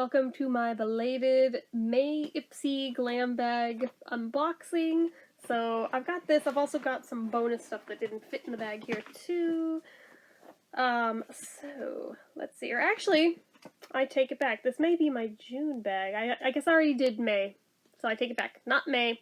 welcome to my belated May Ipsy Glam bag unboxing. So I've got this, I've also got some bonus stuff that didn't fit in the bag here too. So let's see, or actually, I take it back. This may be my June bag. I guess I already did May, so I take it back. Not May,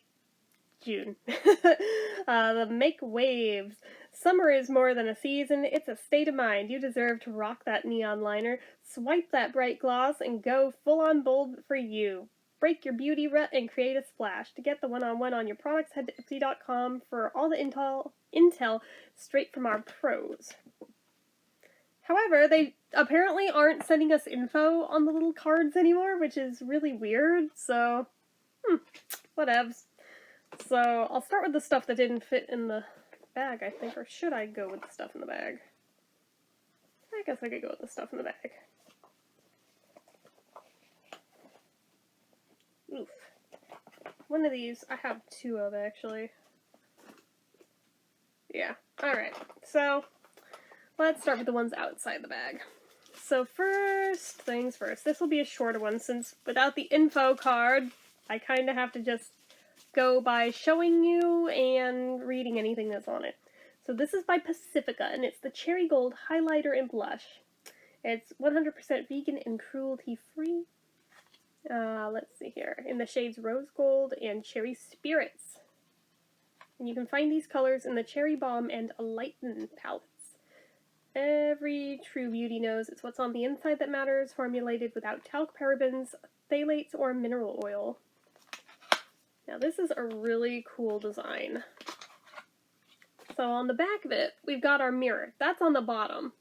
June. The Make Waves. Summer is more than a season, it's a state of mind. You deserve to rock that neon liner, swipe that bright gloss, and go full-on bold for you. Break your beauty rut and create a splash. To get the one-on-one on your products, head to Ipsy.com for all the intel straight from our pros. However, they apparently aren't sending us info on the little cards anymore, which is really weird, so, whatevs. So, I'll start with the stuff that didn't fit in the bag, I think, or should I go with the stuff in the bag? I guess I could go with the stuff in the bag. Oof. One of these, I have two of actually. Yeah, alright. So, let's start with the ones outside the bag. So first things first, this will be a shorter one since without the info card, I kind of have to just go by showing you and reading anything that's on it. So this is by Pacifica, and it's the Cherry Gold Highlighter and Blush. It's 100% vegan and cruelty-free. Let's see here, in the shades Rose Gold and Cherry Spirits. And you can find these colors in the Cherry Balm and Lighten palettes. Every true beauty knows it's what's on the inside that matters, formulated without talc, parabens, phthalates, or mineral oil. Now this is a really cool design. So on the back of it, we've got our mirror. That's on the bottom.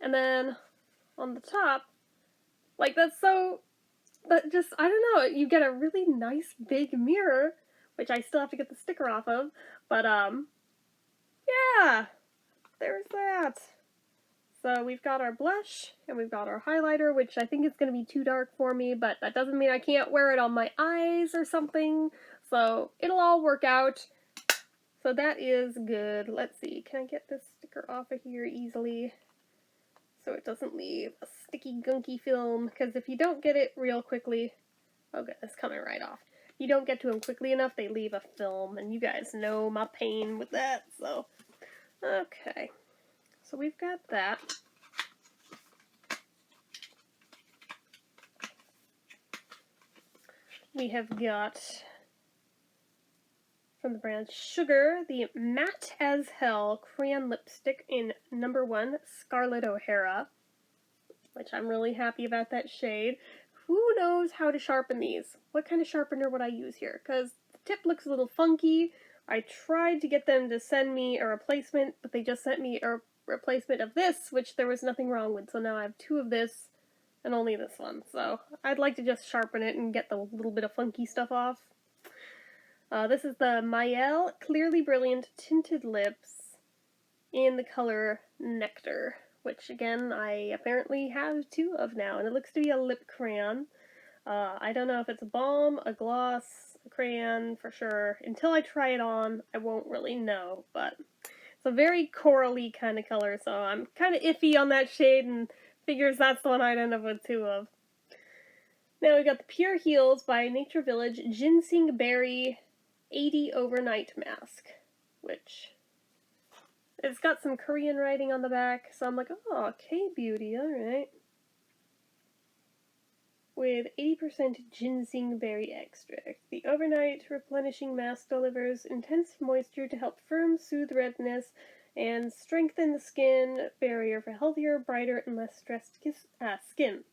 And then on the top, like I don't know, you get a really nice big mirror, which I still have to get the sticker off of, but yeah, there's that. So we've got our blush, and we've got our highlighter, which I think is going to be too dark for me, but that doesn't mean I can't wear it on my eyes or something, so it'll all work out. So that is good. Let's see, can I get this sticker off of here easily so it doesn't leave a sticky, gunky film? Because if you don't get it real quickly, okay, it's coming right off. If you don't get to them quickly enough, they leave a film, and you guys know my pain with that, so okay. So we've got that. We have got, from the brand Sugar, the Matte as Hell Crayon Lipstick in #1 Scarlet O'Hara, which I'm really happy about that shade. Who knows how to sharpen these? What kind of sharpener would I use here? Because the tip looks a little funky. I tried to get them to send me a replacement, but they just sent me a replacement of this, which there was nothing wrong with, so now I have two of this and only this one. So I'd like to just sharpen it and get the little bit of funky stuff off. This is the Maelle Clearly Brilliant Tinted Lips in the color Nectar, which again I apparently have two of now, and it looks to be a lip crayon. I don't know if it's a balm, a gloss, a crayon for sure. Until I try it on, I won't really know, but it's a very corally kind of color, so I'm kind of iffy on that shade and figures that's the one I'd end up with two of. Now we got the Pure Heals by Nature Village Ginseng Berry 80 Overnight Mask, which it's got some Korean writing on the back, so I'm like, oh, K-Beauty, alright. With 80% ginseng berry extract. The overnight replenishing mask delivers intense moisture to help firm, soothe redness, and strengthen the skin barrier for healthier, brighter, and less stressed skin.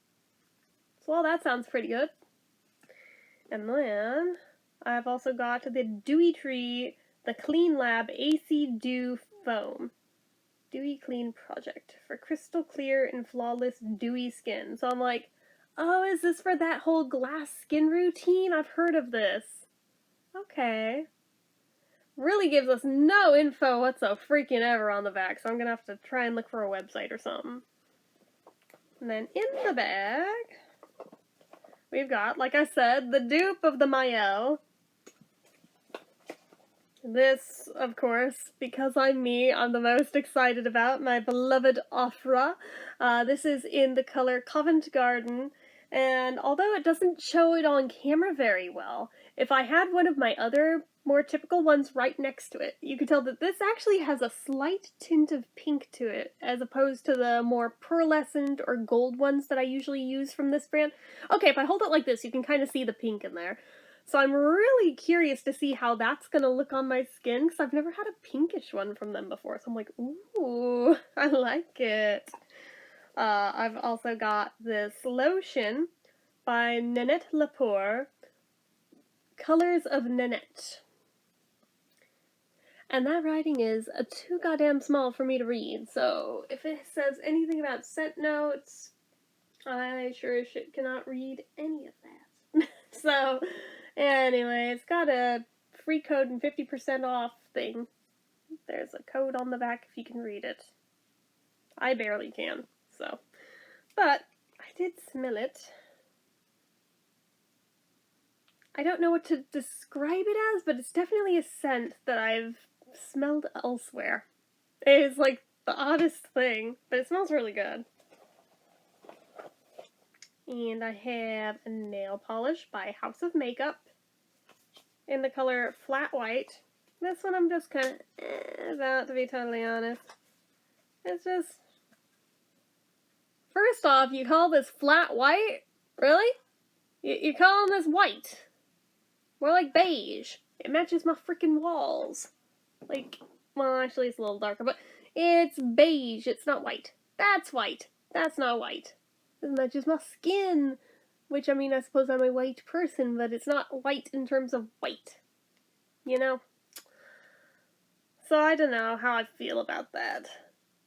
So all that sounds pretty good. And then I've also got the Dewy Tree, the Clean Lab AC Dew Foam. Dewy Clean Project for crystal clear and flawless dewy skin. So I'm like, oh, is this for that whole glass skin routine? I've heard of this. Okay. Really gives us no info whatso-freaking ever on the back, so I'm gonna have to try and look for a website or something. And then in the bag, we've got, like I said, the dupe of the Maelle. This, of course, because I'm me, I'm the most excited about, my beloved Ofra. This is in the color Covent Garden, And although it doesn't show it on camera very well, if I had one of my other more typical ones right next to it, you could tell that this actually has a slight tint of pink to it, as opposed to the more pearlescent or gold ones that I usually use from this brand. Okay, if I hold it like this, you can kind of see the pink in there. So I'm really curious to see how that's going to look on my skin, because I've never had a pinkish one from them before. So I'm like, ooh, I like it. I've also got this lotion by Nanette Lepore, Colors of Nanette. And that writing is too goddamn small for me to read, so if it says anything about scent notes, I sure as shit cannot read any of that. So, anyway, it's got a free code and 50% off thing. There's a code on the back if you can read it. I barely can, so. But I did smell it. I don't know what to describe it as, but it's definitely a scent that I've smelled elsewhere. It is like the oddest thing, but it smells really good. And I have a nail polish by House of Makeup in the color Flat White. This one I'm just kind of about, to be totally honest. It's just... First off, you call this flat white? Really? You're calling this white? More like beige. It matches my freaking walls. Like, well, actually it's a little darker, but it's beige. It's not white. That's white. That's not white. It matches my skin. Which, I mean, I suppose I'm a white person, but it's not white in terms of white. You know? So I don't know how I feel about that.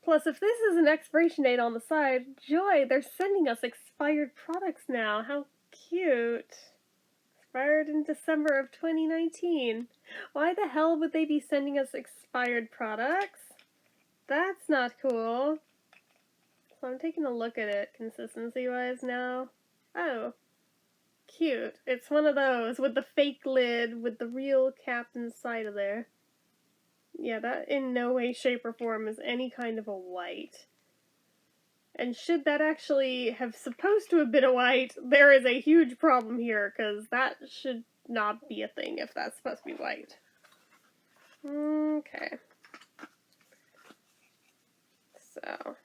Plus, if this is an expiration date on the side, joy, they're sending us expired products now. How cute. Expired in December of 2019. Why the hell would they be sending us expired products? That's not cool. So I'm taking a look at it consistency-wise now. Oh. Cute. It's one of those with the fake lid with the real cap inside of there. Yeah, that in no way, shape, or form is any kind of a white. And should that actually have supposed to have been a white, there is a huge problem here, because that should not be a thing if that's supposed to be white. Okay. So.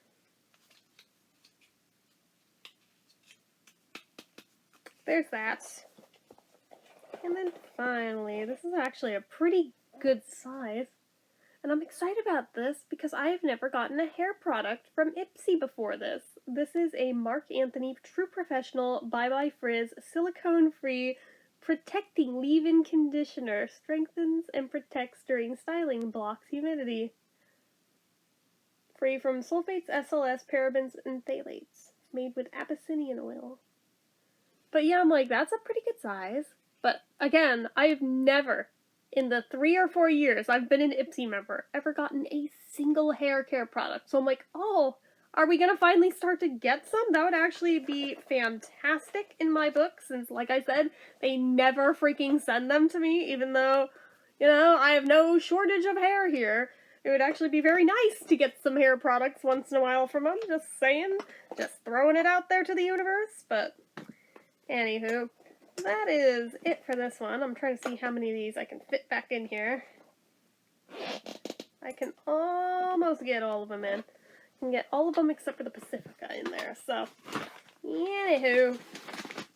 There's that. And then finally, this is actually a pretty good size. And I'm excited about this because I have never gotten a hair product from Ipsy before this. This is a Marc Anthony True Professional Bye Bye Frizz silicone-free protecting leave-in conditioner. Strengthens and protects during styling, blocks humidity. Free from sulfates, SLS, parabens, and phthalates. Made with Abyssinian oil. But yeah, I'm like, that's a pretty good size. But again, I've never, in the 3 or 4 years I've been an Ipsy member, ever gotten a single hair care product. So I'm like, oh, are we gonna finally start to get some? That would actually be fantastic in my book, since, like I said, they never freaking send them to me, even though, you know, I have no shortage of hair here. It would actually be very nice to get some hair products once in a while from them, just saying. Just throwing it out there to the universe, but anywho. That is it for this one. I'm trying to see how many of these I can fit back in here. I can almost get all of them in. I can get all of them except for the Pacifica in there. So, anywho,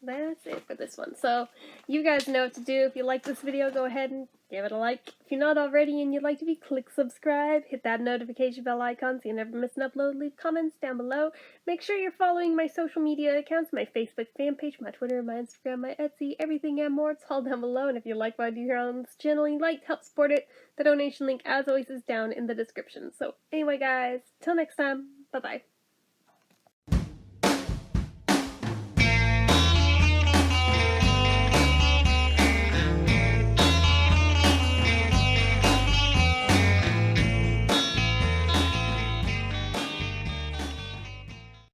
that's it for this one. So, you guys know what to do. If you like this video, go ahead and give it a like. If you're not already and you'd like to be, click subscribe. Hit that notification bell icon so you never miss an upload. Leave comments down below. Make sure you're following my social media accounts, my Facebook fan page, my Twitter, my Instagram, my Etsy, everything and more. It's all down below. And if you like what I do here on this channel and you'd like to help support it, the donation link, as always, is down in the description. So anyway, guys, till next time, bye-bye.